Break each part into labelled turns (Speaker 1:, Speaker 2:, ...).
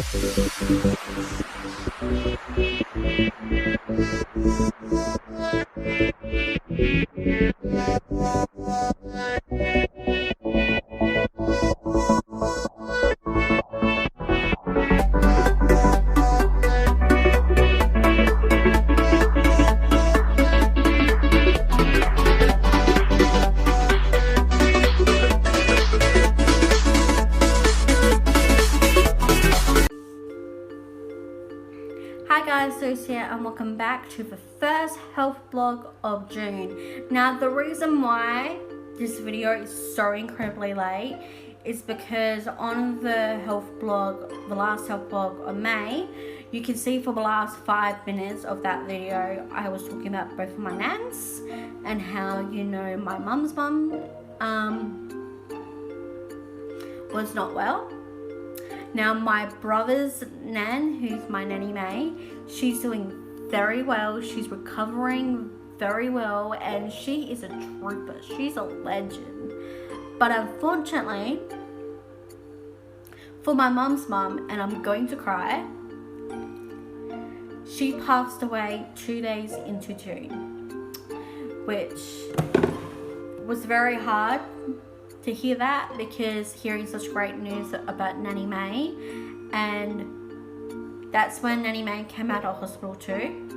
Speaker 1: Hi guys, Sophs here and welcome back to the first health blog of June. Now the reason why this video is so incredibly late is because on the health blog, the last health blog of May, you can see for the last 5 minutes of that video I was talking about both of my nans and how, you know, my mum's mum was not well. Now my brother's nan, who's my nanny May, she's doing very well. She's recovering very well and she is a trooper. She's a legend. But unfortunately, for my mum's mum, and I'm going to cry, she passed away 2 days into June, which was very hard to hear that, because hearing such great news about Nanny May, and that's when Nanny May came out of hospital too.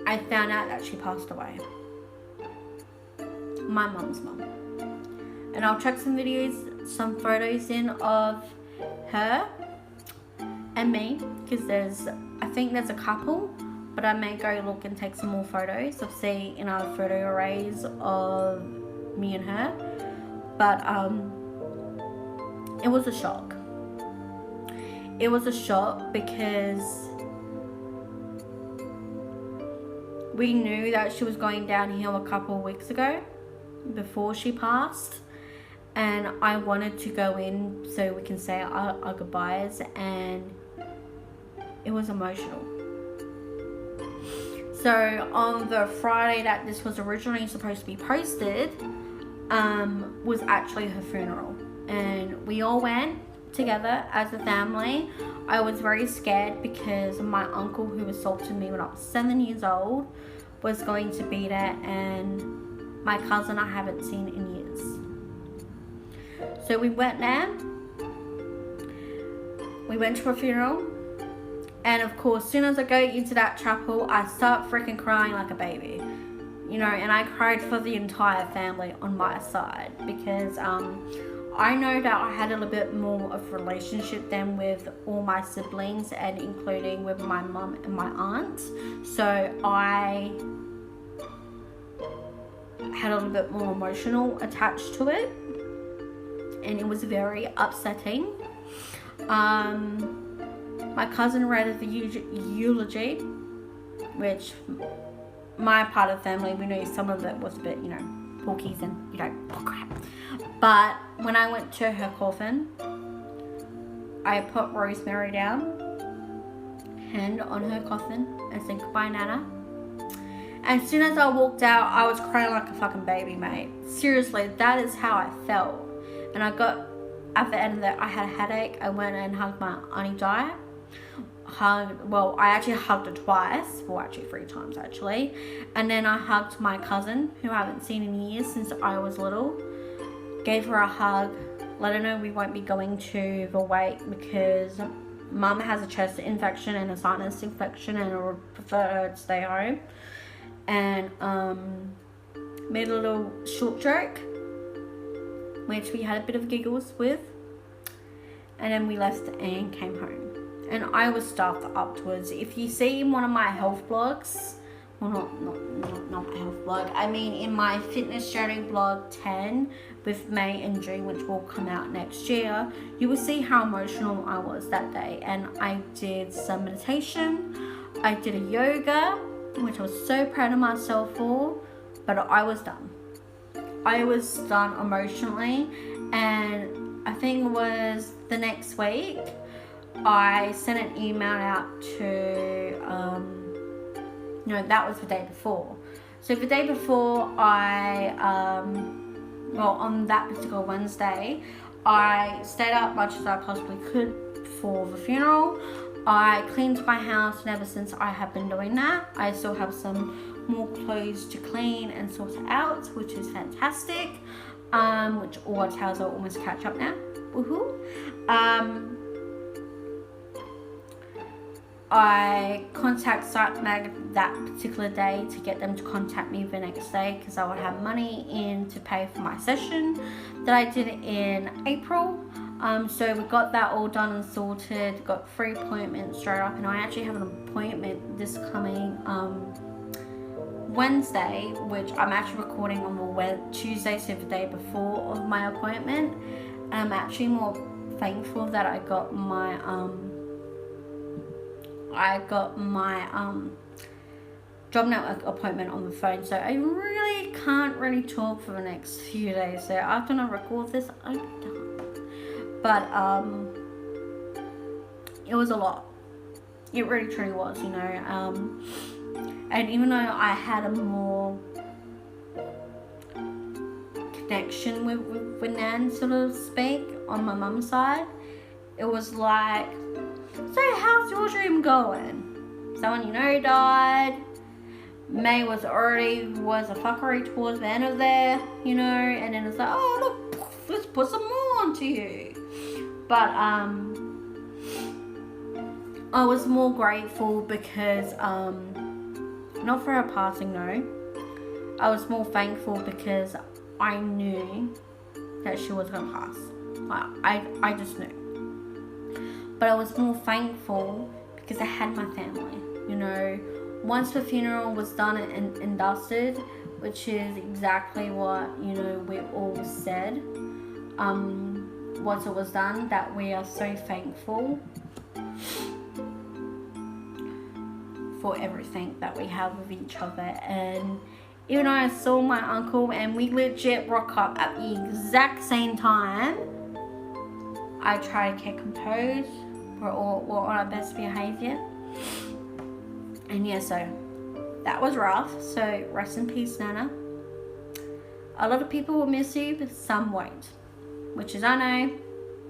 Speaker 1: I found out that she passed away. My mum's mum. And I'll check some videos, some photos in of her and me, because I think there's a couple, but I may go look and take some more photos of see in our photo arrays of me and her. But it was a shock. It was a shock because we knew that she was going downhill a couple of weeks ago before she passed, and I wanted to go in so we can say our goodbyes, and it was emotional. So on the Friday that this was originally supposed to be posted, was actually her funeral, and we all went together as a family. I was very scared because my uncle, who assaulted me when I was 7 years old, was going to be there, and my cousin I haven't seen in years. So we went there, we went to her funeral, and of course, as soon as I go into that chapel, I start freaking crying like a baby. You know, and I cried for the entire family on my side, because I know that I had a little bit more of a relationship than with all my siblings, and including with my mum and my aunt. So I had a little bit more emotional attached to it, and it was very upsetting. My cousin read the eulogy, which my part of the family, we knew some of it was a bit, you know, porkies and, you know, crap. But when I went to her coffin, I put Rosemary down, hand on her coffin, and said goodbye, Nana. And as soon as I walked out, I was crying like a fucking baby, mate. Seriously, that is how I felt. And I got, at the end of that, I had a headache. I went and hugged my Auntie Di. Well, I actually hugged her twice, well actually 3 times actually, and then I hugged my cousin, who I haven't seen in years since I was little. Gave her a hug, let her know we won't be going to the wake because mum has a chest infection and a sinus infection, and I would prefer her to stay home. And made a little short joke, which we had a bit of giggles with, and then we left and came home. And I was stuffed afterwards. If you see in one of my health blogs, well, not my health blog, I mean in my fitness journey blog 10 with May and June, which will come out next year, you will see how emotional I was that day. And I did some meditation, I did a yoga, which I was so proud of myself for, but I was done. I was done emotionally, and I think it was the next week, I sent an email out to, no, that was the day before. So the day before, well, on that particular Wednesday, I stayed up much as I possibly could for the funeral. I cleaned my house, and ever since I have been doing that. I still have some more clothes to clean and sort out, which is fantastic. Which all towels are almost catch up now. Woohoo! I contact Site Mag that particular day to get them to contact me the next day, because I would have money in to pay for my session that I did in April. So we got that all done and sorted, got 3 appointments straight up, and I actually have an appointment this coming Wednesday, which I'm actually recording on the Tuesday, so the day before of my appointment. And I'm actually more thankful that I got my job network appointment on the phone, so I really can't really talk for the next few days. So after I record this, I'm done. But it was a lot. It really truly was, you know. And even though I had a more connection with Nan, so to speak, on my mum's side, it was like, so how's your dream going? Someone you know died. May was a fuckery towards the end of there, you know, and then it's like, oh look, let's put some more onto you. But I was more grateful because not for her passing, no. I was more thankful because I knew that she was gonna pass. I just knew. But I was more thankful because I had my family, you know. Once the funeral was done and dusted, which is exactly what, you know, we all said, once it was done, that we are so thankful for everything that we have with each other. And even though I saw my uncle and we legit rock up at the exact same time, I try to get composed. We're on our best behavior. And yeah, so that was rough. So rest in peace, Nana. A lot of people will miss you, but some won't. Which is, I know,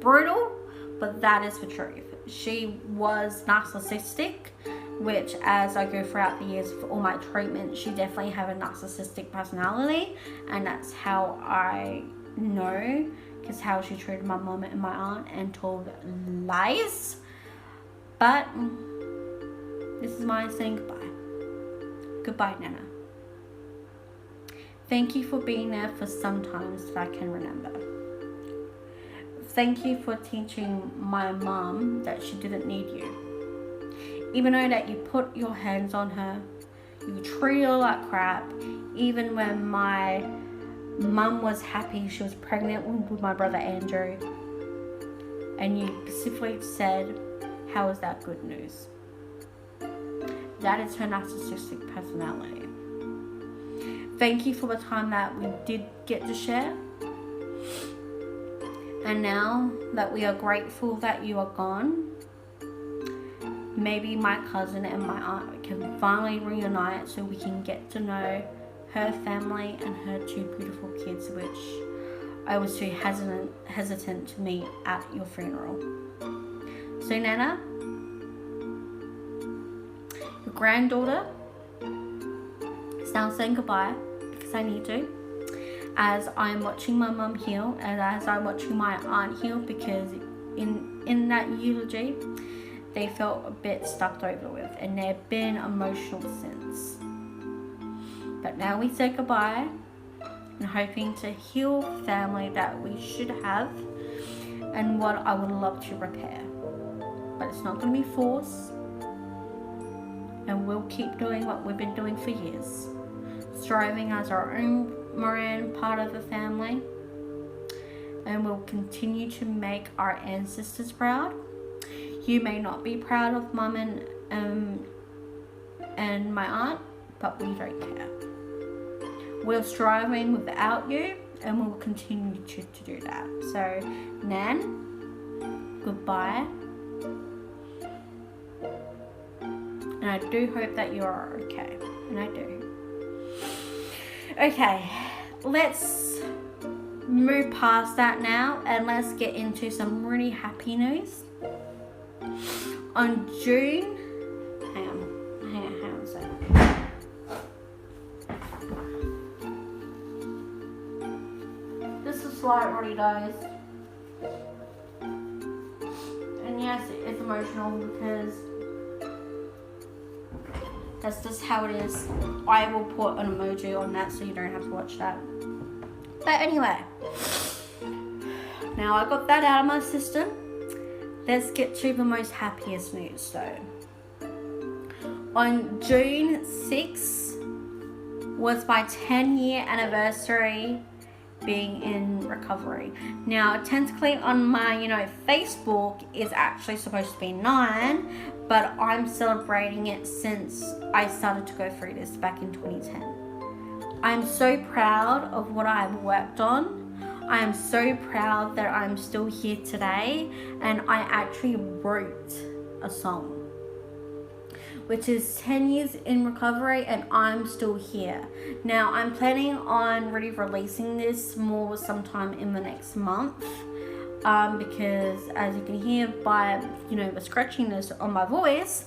Speaker 1: brutal, but that is the truth. She was narcissistic, which as I go throughout the years for all my treatment, she definitely had a narcissistic personality. And that's how I know, because how she treated my mom and my aunt and told lies. But this is my saying goodbye. Goodbye, Nana. Thank you for being there for some times that I can remember. Thank you for teaching my mom that she didn't need you. Even though that you put your hands on her, you treat her like crap. Even when my mum was happy she was pregnant with my brother Andrew, and you specifically said, how is that good news? That is her narcissistic personality. Thank you for the time that we did get to share. And now that we are grateful that you are gone, maybe my cousin and my aunt can finally reunite so we can get to know her family and her 2 beautiful kids, which I was too hesitant to meet at your funeral. So Nana, your granddaughter is now saying goodbye, because I need to, as I'm watching my mum heal and as I'm watching my aunt heal, because in that eulogy they felt a bit stuck over with and they've been emotional since. But now we say goodbye and hoping to heal family that we should have and what I would love to repair. But it's not going to be forced, and we'll keep doing what we've been doing for years, striving as our own Moran part of the family, and we'll continue to make our ancestors proud. You may not be proud of Mum and my aunt, but we don't care. We're striving without you, and we'll continue to do that. So Nan, goodbye. And I do hope that you are okay. And I do. Okay, let's move past that now and let's get into some really happy news. On June, hang on a second. This is why it really does. And yes, it's emotional because that's just how it is. I will put an emoji on that so you don't have to watch that. But anyway, now I got that out of my system. Let's get to the most happiest news though. On June 6th was my 10-year anniversary being in recovery. Now technically on my Facebook is actually supposed to be 9, but I'm celebrating it since I started to go through this back in 2010. I'm so proud of what I've worked on. I am so proud that I'm still here today, and I actually wrote a song, which is 10 years in recovery, and I'm still here. Now, I'm planning on really releasing this more sometime in the next month, because as you can hear by, the scratchiness on my voice,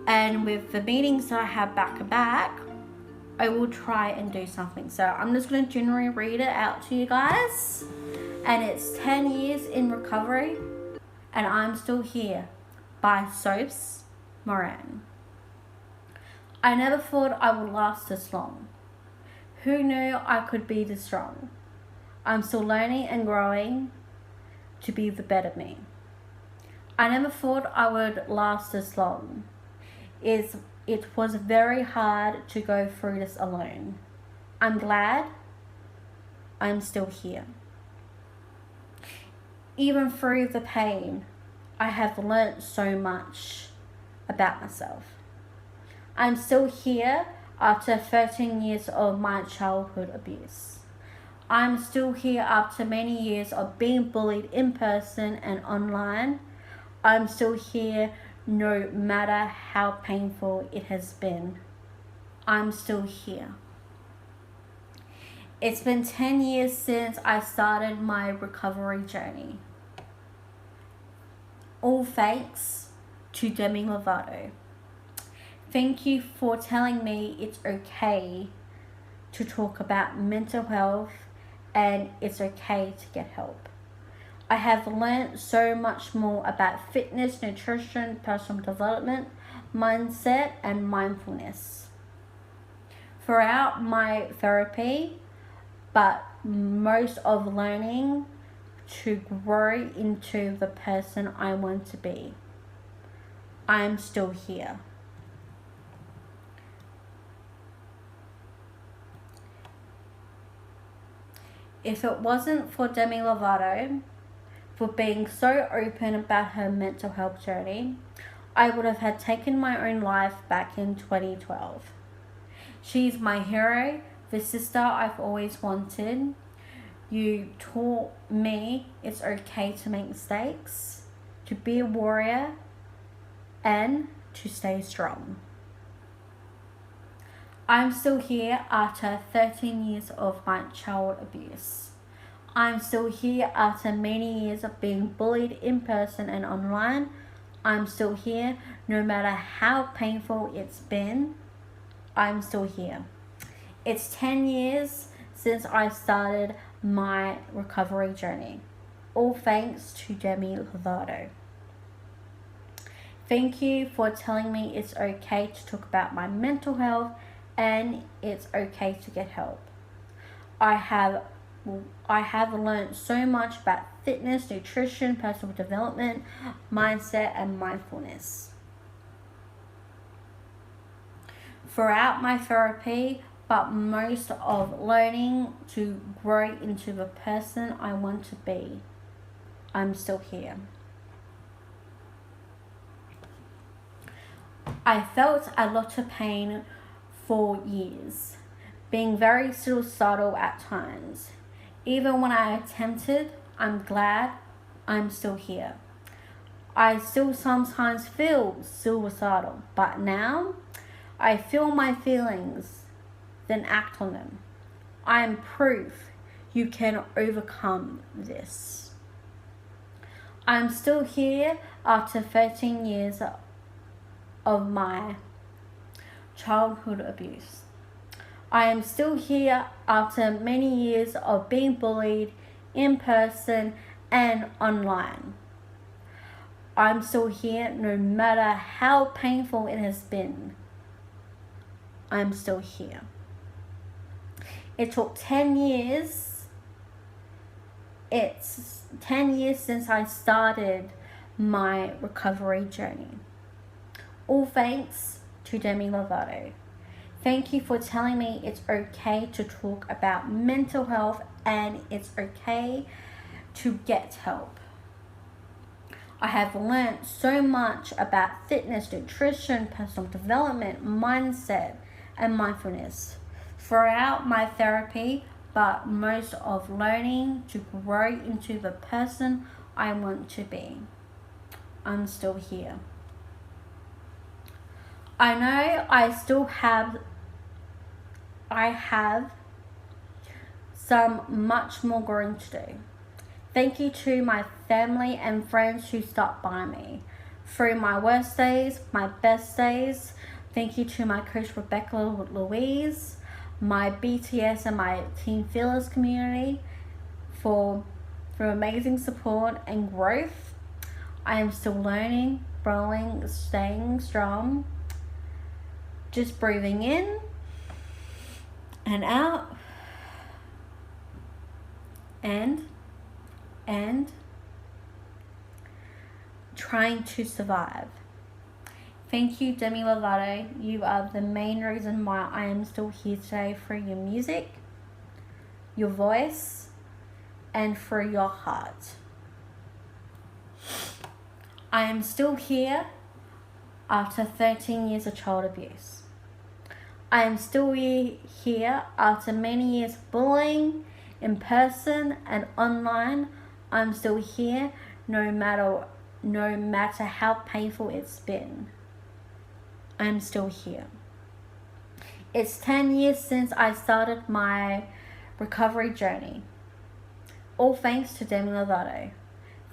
Speaker 1: and with the meetings that I have back to back, I will try and do something. So I'm just going to generally read it out to you guys. And it's 10 years in recovery, and I'm still here by Sophs, Moran. I never thought I would last this long. Who knew I could be this strong? I'm still learning and growing to be the better me. I never thought I would last this long. It was very hard to go through this alone. I'm glad I'm still here. Even through the pain, I have learnt so much about myself. I'm still here after 13 years of my childhood abuse. I'm still here after many years of being bullied in person and online. I'm still here no matter how painful it has been. I'm still here. It's been 10 years since I started my recovery journey. All thanks to Demi Lovato. Thank you for telling me it's okay to talk about mental health and it's okay to get help. I have learned so much more about fitness, nutrition, personal development, mindset, and mindfulness throughout my therapy, but most of learning to grow into the person I want to be. I'm still here. If it wasn't for Demi Lovato, for being so open about her mental health journey, I would have had taken my own life back in 2012. She's my hero, the sister I've always wanted. You taught me it's okay to make mistakes, to be a warrior, and to stay strong. I'm still here after 13 years of my child abuse. I'm still here after many years of being bullied in person and online. I'm still here no matter how painful it's been. I'm still here. It's 10 years since I started my recovery journey. All thanks to Demi Lovato. Thank you for telling me it's okay to talk about my mental health and it's okay to get help. I have learned so much about fitness, nutrition, personal development, mindset, and mindfulness throughout my therapy, but most of learning to grow into the person I want to be. I'm still here. I felt a lot of pain for years, being very suicidal at times. Even when I attempted, I'm glad I'm still here. I still sometimes feel suicidal, but now I feel my feelings, then act on them. I am proof you can overcome this. I'm still here after 13 years of my childhood abuse. I am still here after many years of being bullied in person and online. I'm still here no matter how painful it has been. I'm still here. It took 10 years. It's 10 years since I started my recovery journey. All thanks to Demi Lovato. Thank you for telling me it's okay to talk about mental health and it's okay to get help. I have learned so much about fitness, nutrition, personal development, mindset, and mindfulness throughout my therapy, but most of learning to grow into the person I want to be. I'm still here. I know I have some much more growing to do. Thank you to my family and friends who stuck by me through my worst days, my best days. Thank you to my coach Rebecca Louise, my BTS and my Team Fearless community for amazing support and growth. I am still learning, growing, staying strong. Just breathing in and out and trying to survive. Thank you, Demi Lovato. You are the main reason why I am still here today, through your music, your voice, and through your heart. I am still here after 13 years of child abuse. I am still here after many years of bullying in person and online. I'm still here no matter how painful it's been. I'm still here. It's 10 years since I started my recovery journey. All thanks to Demi Lovato.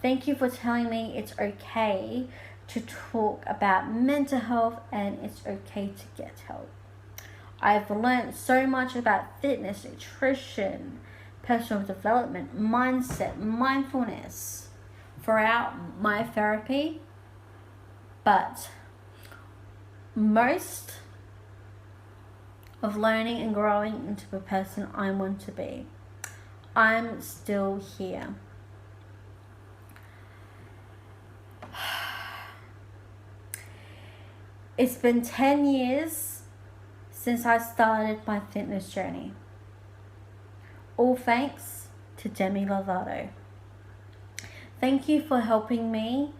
Speaker 1: Thank you for telling me it's okay to talk about mental health and it's okay to get help. I've learned so much about fitness, nutrition, personal development, mindset, mindfulness throughout my therapy, but most of learning and growing into the person I want to be. I'm still here. It's been 10 years since I started my fitness journey. All thanks to Demi Lovato. Thank you for helping me,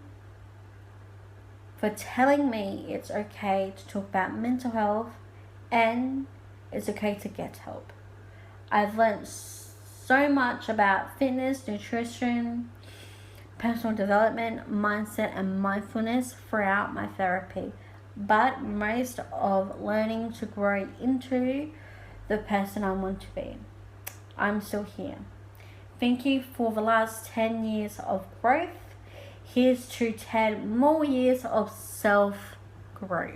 Speaker 1: for telling me it's okay to talk about mental health and it's okay to get help. I've learned so much about fitness, nutrition, personal development, mindset, and mindfulness throughout my therapy, but most of learning to grow into the person I want to be. I'm still here. Thank you for the last 10 years of growth. Here's to 10 more years of self-growth.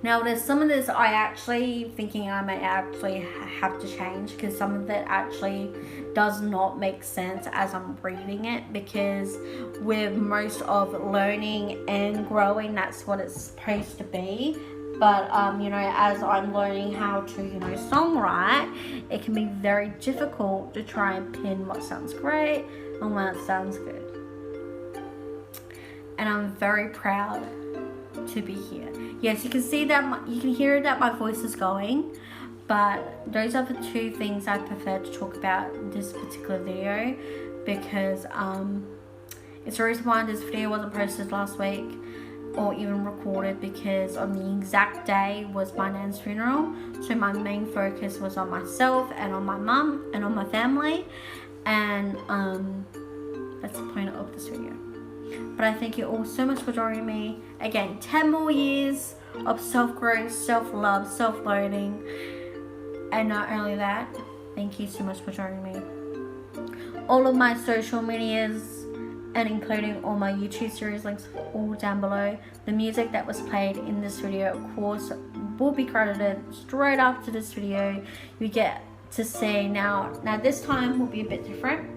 Speaker 1: Now, there's some of this I actually thinking I may actually have to change, because some of it actually does not make sense as I'm reading it, because with most of learning and growing, that's what it's supposed to be. But, as I'm learning how to, songwrite, it can be very difficult to try and pin what sounds great and what sounds good. And I'm very proud to be here. Yes, you can see that, you can hear that my voice is going, but those are the two things I prefer to talk about in this particular video, because it's the reason why this video wasn't posted last week or even recorded, because on the exact day was my nan's funeral, so my main focus was on myself and on my mum and on my family, and that's the point of this video. But I thank you all so much for joining me. Again, 10 more years of self-growth, self-love, self-learning. And not only that, Thank you so much for joining me. All of my social medias, and including all my YouTube series links, all down below. The music that was played in this video, of course, will be credited straight after this video. You get to see now this time will be a bit different.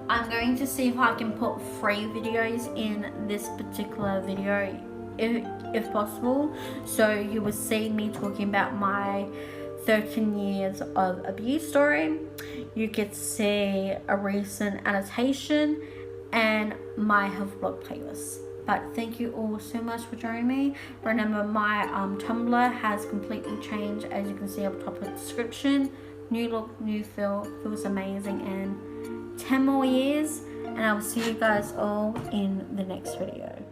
Speaker 1: I'm going to see if I can put 3 videos in this particular video, if possible. So you will see me talking about my 13 years of abuse story. You could see a recent annotation and my health blog playlist. But thank you all so much for joining me. Remember, my Tumblr has completely changed, as you can see up top of the description. New look, new feel, feels amazing, and 10 more years, and I will see you guys all in the next video.